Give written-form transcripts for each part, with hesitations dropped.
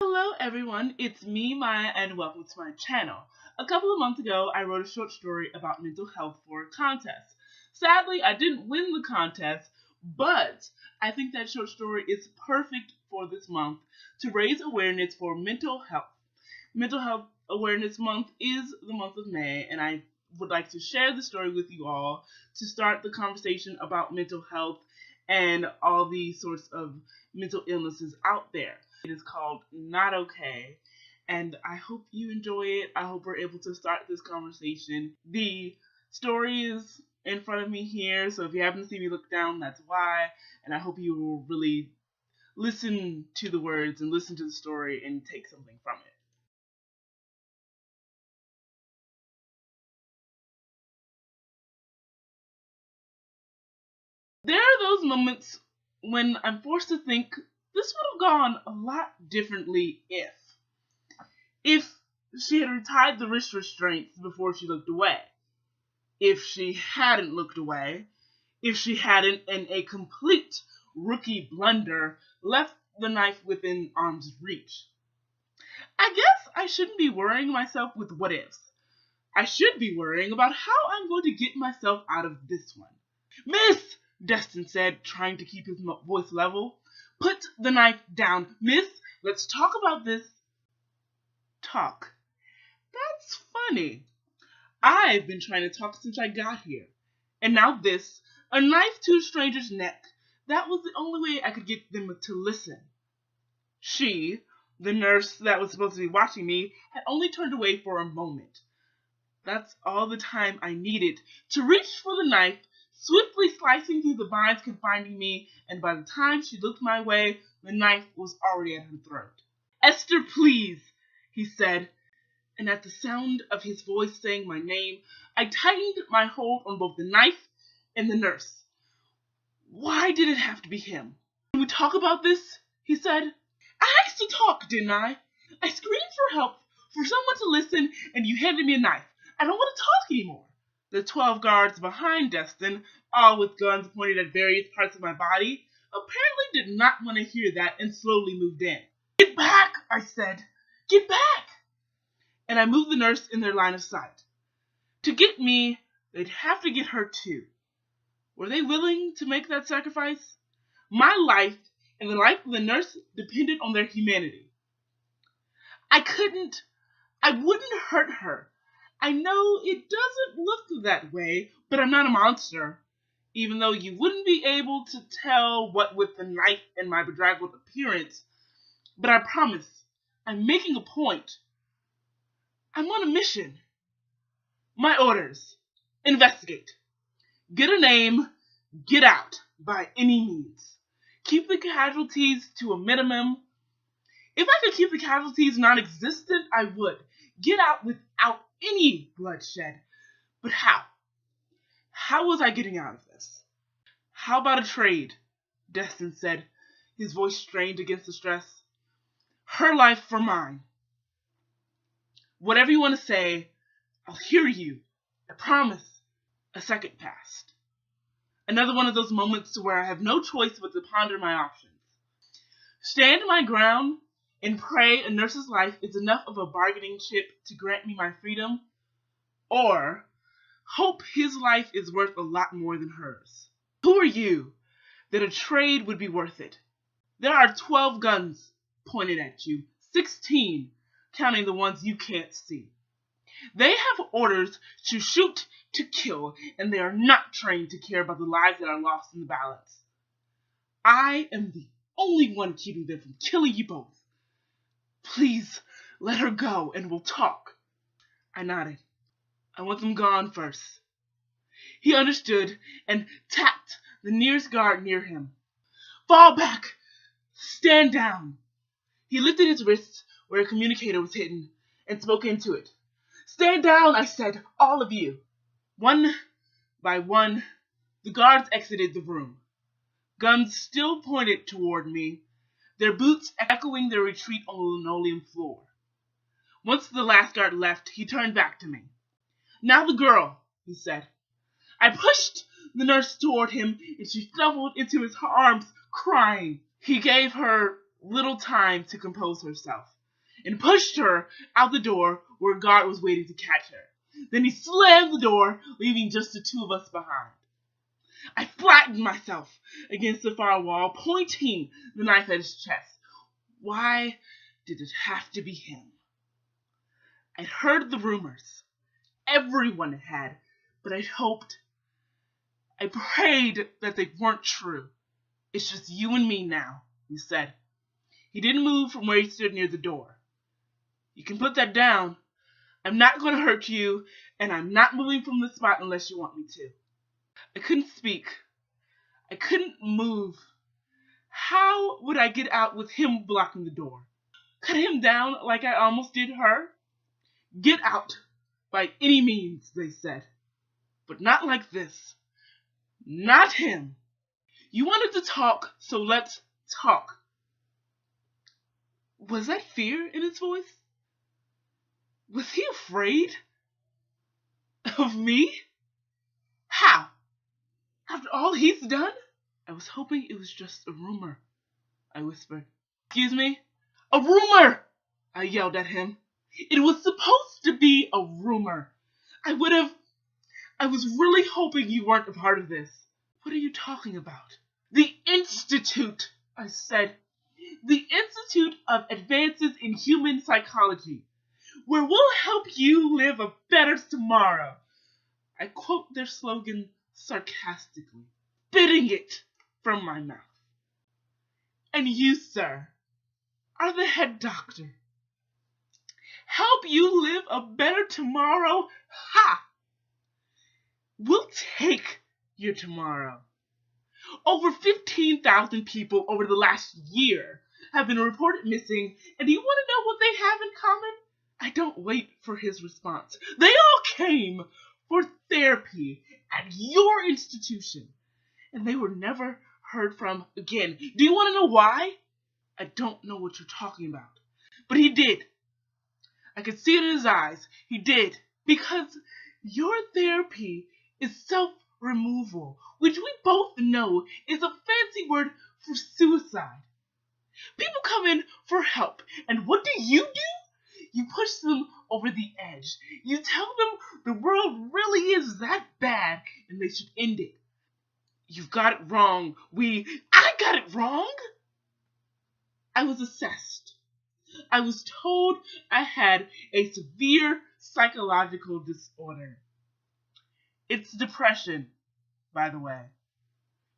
Hello everyone, it's me, Maya, and welcome to my channel. A couple of months ago, I wrote a short story about mental health for a contest. Sadly, I didn't win the contest, but I think that short story is perfect for this month to raise awareness for mental health. Mental Health Awareness Month is the month of May, and I would like to share the story with you all to start the conversation about mental health and all these sorts of mental illnesses out there. It is called Not Okay, and I hope you enjoy it. I hope we're able to start this conversation. The story is in front of me here, so if you haven't seen me look down, that's why, and I hope you will really listen to the words and listen to the story and take something from it. There are those moments when I'm forced to think this would have gone a lot differently if she had retied the wrist restraints before she looked away, if she hadn't looked away, if she hadn't, in a complete rookie blunder, left the knife within arm's reach. I guess I shouldn't be worrying myself with what ifs. I should be worrying about how I'm going to get myself out of this one. Miss, Destin said, trying to keep his voice level. Put the knife down. Miss, let's talk about this. Talk. That's funny. I've been trying to talk since I got here. And now this, a knife to a stranger's neck. That was the only way I could get them to listen. She, the nurse that was supposed to be watching me, had only turned away for a moment. That's all the time I needed to reach for the knife, swiftly slicing through the vines confining me, and by the time she looked my way, the knife was already at her throat. Esther, please, he said, and at the sound of his voice saying my name, I tightened my hold on both the knife and the nurse. Why did it have to be him? Can we talk about this? He said. I asked to talk, didn't I? I screamed for help, for someone to listen, and you handed me a knife. I don't want to talk anymore. The 12 guards behind Destin, all with guns pointed at various parts of my body, apparently did not want to hear that and slowly moved in. Get back, I said. Get back! And I moved the nurse in their line of sight. To get me, they'd have to get her too. Were they willing to make that sacrifice? My life and the life of the nurse depended on their humanity. I wouldn't hurt her. I know it doesn't look that way, but I'm not a monster. Even though you wouldn't be able to tell what with the knife and my bedraggled appearance. But I promise, I'm making a point. I'm on a mission. My orders. Investigate. Get a name. Get out by any means. Keep the casualties to a minimum. If I could keep the casualties non-existent, I would. Get out without any bloodshed. But how? How was I getting out of this? How about a trade? Destin said, his voice strained against the stress. Her life for mine. Whatever you want to say, I'll hear you. I promise. A second passed. Another one of those moments where I have no choice but to ponder my options. Stand my ground and pray a nurse's life is enough of a bargaining chip to grant me my freedom, or hope his life is worth a lot more than hers. Who are you that a trade would be worth it? There are 12 guns pointed at you, 16 counting the ones you can't see. They have orders to shoot, to kill, and they are not trained to care about the lives that are lost in the balance. I am the only one keeping them from killing you both. Please let her go and we'll talk. I nodded. I want them gone first. He understood and tapped the nearest guard near him. Fall back! Stand down! He lifted his wrist where a communicator was hidden and spoke into it. Stand down, I said, all of you. One by one, the guards exited the room. Guns still pointed toward me, their boots echoing their retreat on the linoleum floor. Once the last guard left, he turned back to me. Now the girl, he said. I pushed the nurse toward him, and she stumbled into his arms, crying. He gave her little time to compose herself and pushed her out the door where a guard was waiting to catch her. Then he slammed the door, leaving just the two of us behind. I flattened myself against the far wall, pointing the knife at his chest. Why did it have to be him? I'd heard the rumors. Everyone had, but I prayed that they weren't true. It's just you and me now, he said. He didn't move from where he stood near the door. You can put that down. I'm not going to hurt you, and I'm not moving from the spot unless you want me to. I couldn't speak. I couldn't move. How would I get out with him blocking the door? Cut him down like I almost did her? Get out by any means, they said. But not like this. Not him. You wanted to talk, so let's talk. Was that fear in his voice? Was he afraid of me? How? After all he's done? I was hoping it was just a rumor, I whispered. Excuse me? A rumor! I yelled at him. It was supposed to be a rumor. I was really hoping you weren't a part of this. What are you talking about? The Institute, I said. The Institute of Advances in Human Psychology, where we'll help you live a better tomorrow. I quote their slogan sarcastically, spitting it from my mouth. And you, sir, are the head doctor. Help you live a better tomorrow? Ha! We'll take your tomorrow. Over 15,000 people over the last year have been reported missing, and do you want to know what they have in common? I don't wait for his response. They all came for therapy at your institution, and they were never heard from again. Do you want to know why? I don't know what you're talking about. But he did. I could see it in his eyes. He did. Because your therapy is self-removal, which we both know is a fancy word for suicide. People come in for help, and what do? You push them over the edge. You tell them the world really is that bad, and they should end it. You've got it wrong. I got it wrong? I was assessed. I was told I had a severe psychological disorder. It's depression, by the way,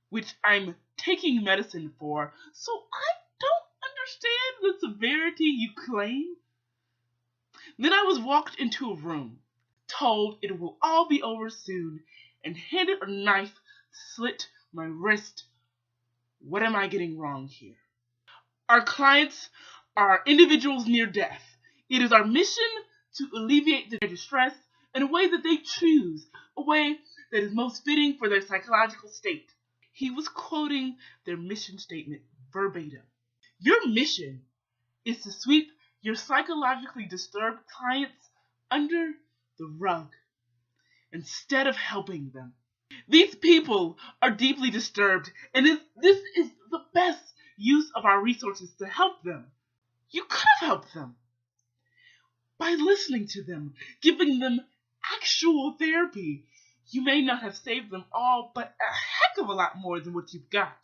which I'm taking medicine for, so I don't understand the severity you claim. Then I was walked into a room, told it will all be over soon, and handed a knife to slit my wrist. What am I getting wrong here? Our clients are individuals near death. It is our mission to alleviate their distress in a way that they choose, a way that is most fitting for their psychological state. He was quoting their mission statement verbatim. Your mission is to sweep your psychologically disturbed clients under the rug instead of helping them. These people are deeply disturbed, and this is the best use of our resources to help them. You could have helped them by listening to them, giving them actual therapy. You may not have saved them all, but a heck of a lot more than what you've got.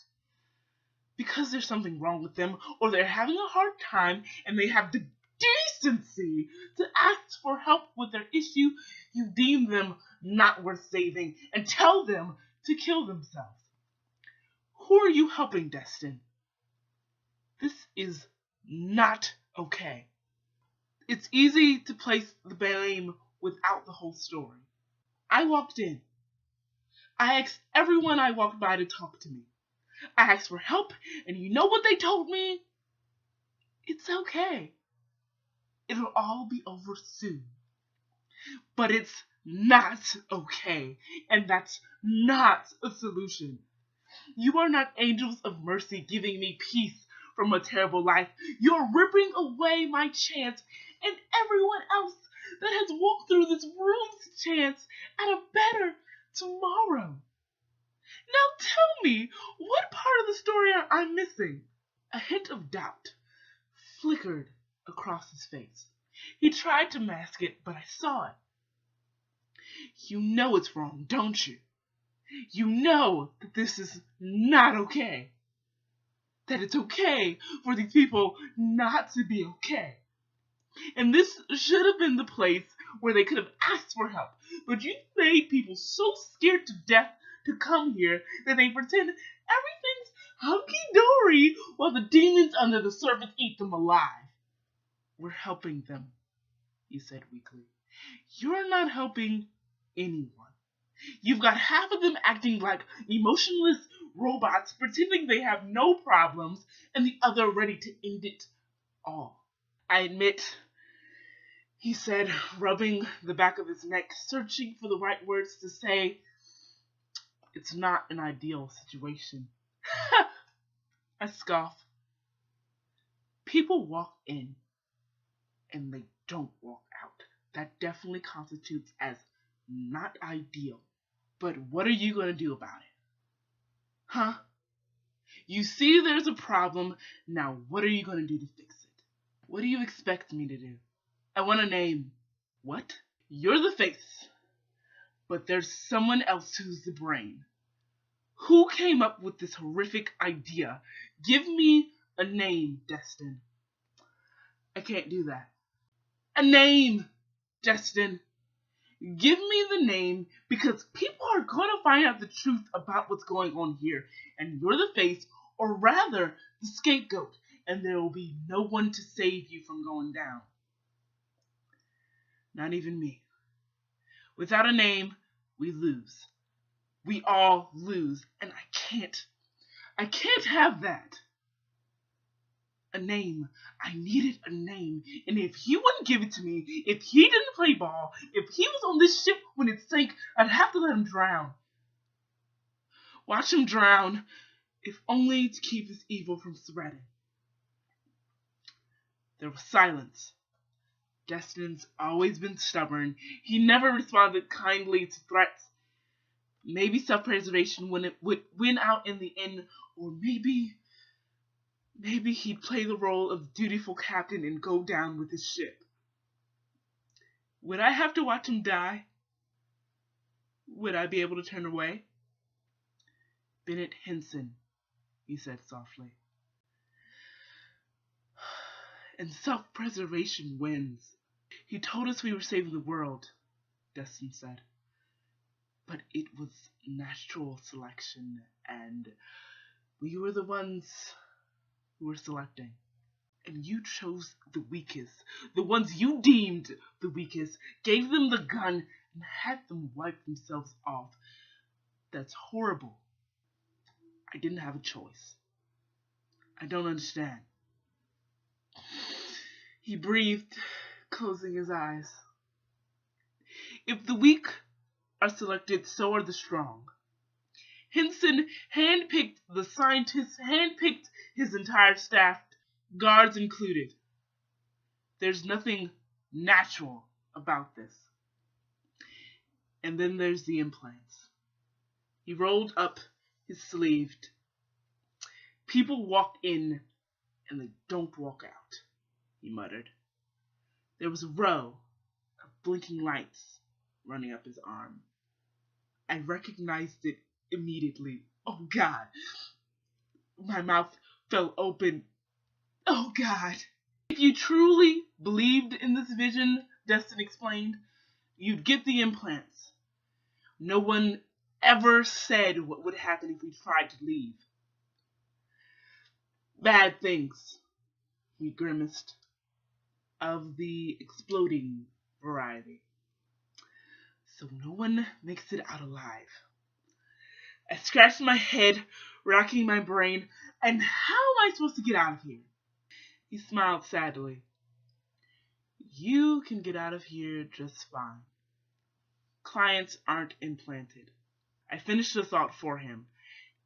Because there's something wrong with them, or they're having a hard time, and they have the decency to ask for help with their issue, you deem them not worth saving and tell them to kill themselves. Who are you helping, Destin? This is not okay. It's easy to place the blame without the whole story. I walked in. I asked everyone I walked by to talk to me. I asked for help, and you know what they told me? It's okay. It'll all be over soon. But it's not okay, and that's not a solution. You are not angels of mercy giving me peace from a terrible life. You're ripping away my chance and everyone else that has walked through this room's chance at a better tomorrow. Now tell me, what part of the story am I missing? A hint of doubt flickered across his face. He tried to mask it, but I saw it. You know it's wrong, don't you? You know that this is not okay. That it's okay for these people not to be okay. And this should have been the place where they could have asked for help. But you made people so scared to death to come here that they pretend everything's hunky-dory while the demons under the surface eat them alive. We're helping them, he said weakly. You're not helping anyone. You've got half of them acting like emotionless robots pretending they have no problems and the other ready to end it all. I admit, he said, rubbing the back of his neck, searching for the right words to say, it's not an ideal situation. I scoff. People walk in and they don't walk out. That definitely constitutes as not ideal. But what are you going to do about it? Huh? You see there's a problem, now what are you going to do to fix it? What do you expect me to do? I want a name. What? You're the face, but there's someone else who's the brain. Who came up with this horrific idea? Give me a name, Destin. I can't do that. A name, Destin. Give me the name, because people are going to find out the truth about what's going on here, and you're the face, or rather, the scapegoat, and there will be no one to save you from going down. Not even me. Without a name, we lose. We all lose, and I can't have that. A name. I needed a name. And if he wouldn't give it to me, if he didn't play ball, if he was on this ship when it sank, I'd have to let him drown. Watch him drown, if only to keep his evil from spreading. There was silence. Destin's always been stubborn. He never responded kindly to threats. Maybe self-preservation would win out in the end, or maybe he'd play the role of dutiful captain and go down with his ship. Would I have to watch him die? Would I be able to turn away? Bennett Henson, he said softly. And self-preservation wins. He told us we were saving the world, Destin said. But it was natural selection, and we were the ones who were selecting. And you chose the weakest, the ones you deemed the weakest, gave them the gun, and had them wipe themselves off. That's horrible. I didn't have a choice. I don't understand. He breathed, closing his eyes. If the weak are selected, so are the strong. Henson handpicked the scientists, handpicked his entire staff, guards included. There's nothing natural about this. And then there's the implants. He rolled up his sleeve. People walk in and they don't walk out, he muttered. There was a row of blinking lights running up his arm. I recognized it immediately. Oh, God. My mouth fell open. Oh, God. If you truly believed in this vision, Destin explained, you'd get the implants. No one ever said what would happen if we tried to leave. Bad things, he grimaced, of the exploding variety. So no one makes it out alive. I scratched my head, racking my brain, and how am I supposed to get out of here? He smiled sadly. You can get out of here just fine. Clients aren't implanted. I finished the thought for him,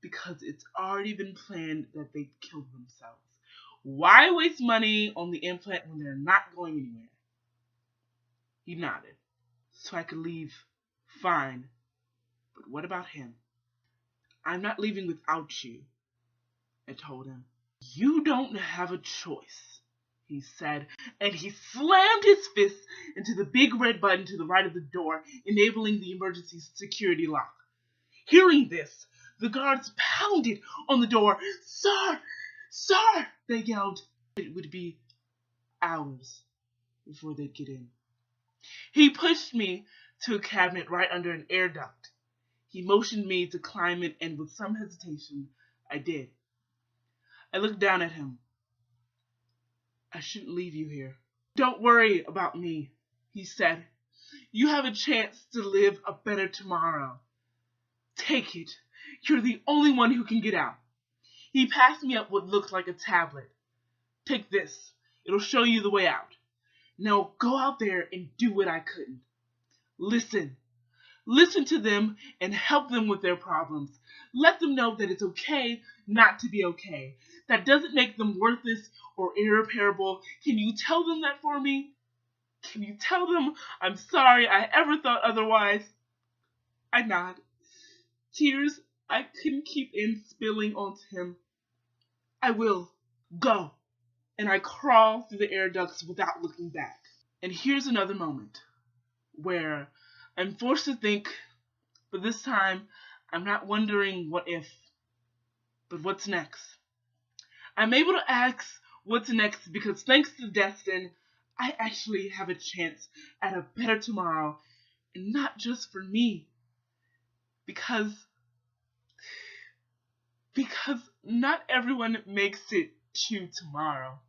because it's already been planned that they kill themselves. Why waste money on the implant when they're not going anywhere? He nodded. So I could leave. Fine. But what about him? I'm not leaving without you, I told him. You don't have a choice, he said, and he slammed his fist into the big red button to the right of the door, enabling the emergency security lock. Hearing this, the guards pounded on the door. Sir! Sir! They yelled. It would be hours before they'd get in. He pushed me to a cabinet right under an air duct. He motioned me to climb it, and with some hesitation, I did. I looked down at him. I shouldn't leave you here. Don't worry about me, he said. You have a chance to live a better tomorrow. Take it. You're the only one who can get out. He passed me up what looked like a tablet. Take this. It'll show you the way out. Now go out there and do what I couldn't. Listen. Listen to them and help them with their problems. Let them know that it's okay not to be okay. That doesn't make them worthless or irreparable. Can you tell them that for me? Can you tell them I'm sorry I ever thought otherwise? I nod. Tears I couldn't keep in spilling onto him. I will. Go. And I crawl through the air ducts without looking back. And here's another moment where I'm forced to think, but this time I'm not wondering what if, but what's next. I'm able to ask what's next because thanks to Destin, I actually have a chance at a better tomorrow, and not just for me. Because not everyone makes it to tomorrow.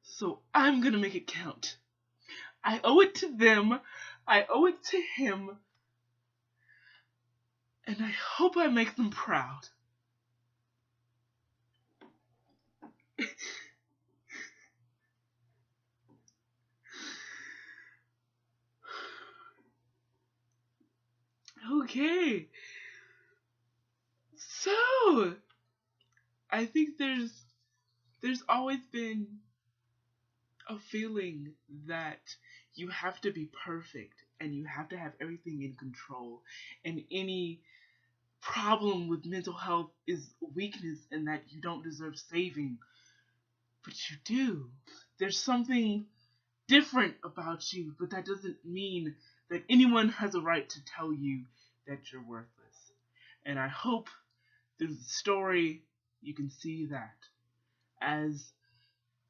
So I'm gonna make it count. I owe it to them, I owe it to him, and I hope I make them proud. Okay. So, I think there's always been a feeling that you have to be perfect and you have to have everything in control, and any problem with mental health is weakness and that you don't deserve saving. But you do. There's something different about you, but that doesn't mean that anyone has a right to tell you that you're worthless. And I hope through the story you can see that. As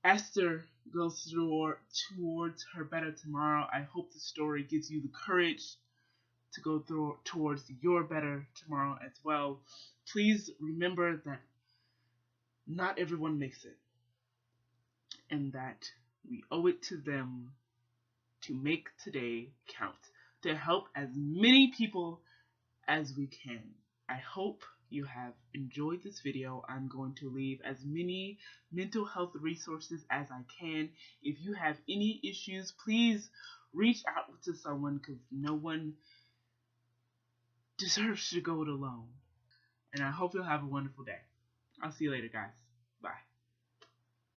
Esther goes towards her better tomorrow, I hope the story gives you the courage to go towards your better tomorrow as well. Please remember that not everyone makes it, and that we owe it to them to make today count, to help as many people as we can. I hope you have enjoyed this video. I'm going to leave as many mental health resources as I can. If you have any issues, please reach out to someone, because no one deserves to go it alone. And I hope you'll have a wonderful day. I'll see you later, guys.